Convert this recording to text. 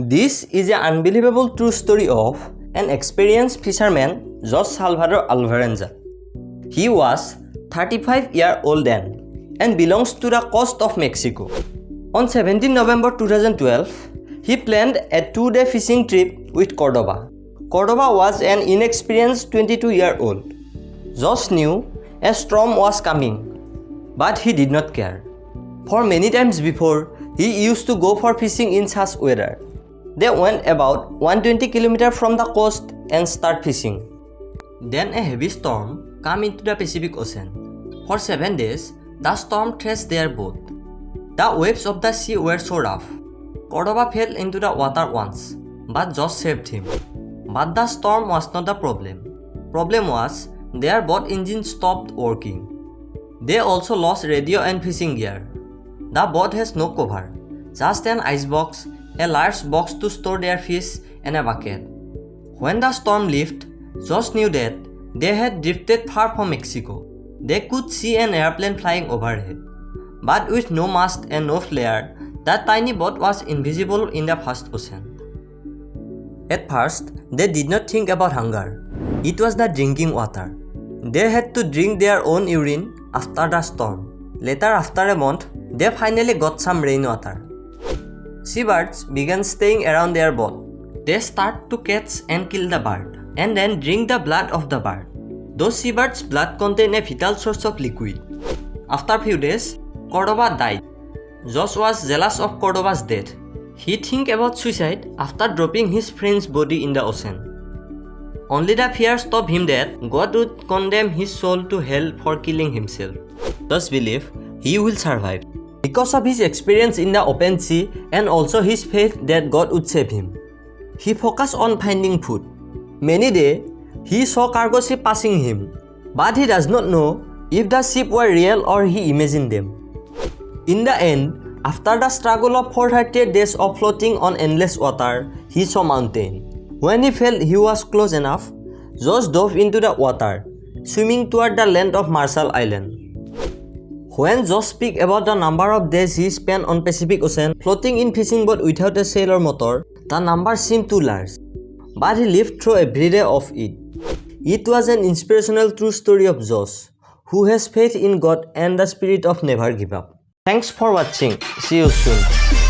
This is an unbelievable true story of an experienced fisherman, Jose Salvador Alvarenga. He was 35 years old then and belongs to the coast of Mexico. On 17 November 2012, he planned a 2-day fishing trip with Cordoba. Cordoba was an inexperienced 22-year-old. Jose knew a storm was coming, but he did not care. For many times before, he used to go for fishing in such weather. They went about 120 km from the coast and start fishing. Then a heavy storm came into the Pacific Ocean. For 7 days, the storm thrashed their boat. The waves of the sea were so rough. Cordoba fell into the water once, but Jose saved him. But the storm was not the problem. Problem was their boat engine stopped working. They also lost radio and fishing gear. The boat has no cover, just an icebox, a large box to store their fish, and a bucket. When the storm lifted, Jose knew that they had drifted far from Mexico. They could see an airplane flying overhead. But with no mast and no flare, that tiny boat was invisible in the vast ocean. At first, they did not think about hunger. It was the drinking water. They had to drink their own urine after the storm. Later, after a month, they finally got some rainwater. Seabirds began staying around their boat. They start to catch and kill the bird, and then drink the blood of the bird. Those seabirds' blood contained a vital source of liquid. After a few days, Cordoba died. Jose was jealous of Cordoba's death. He think about suicide after dropping his friend's body in the ocean. Only the fear stopped him that God would condemn his soul to hell for killing himself. Jose believed he will survive because of his experience in the open sea and also his faith that God would save him. He focused on finding food. Many days, he saw cargo ship passing him, but he does not know if the ship were real or he imagined them. In the end, after the struggle of 438 days of floating on endless water, he saw mountain. When he felt he was close enough, Jose dove into the water, swimming toward the land of Marshall Island. When Jose speaks about the number of days he spent on Pacific Ocean floating in fishing boat without a sail or motor, the number seemed too large. But he lived through every day of it. It was an inspirational true story of Jose, who has faith in God and the spirit of never give up. Thanks for watching. See you soon.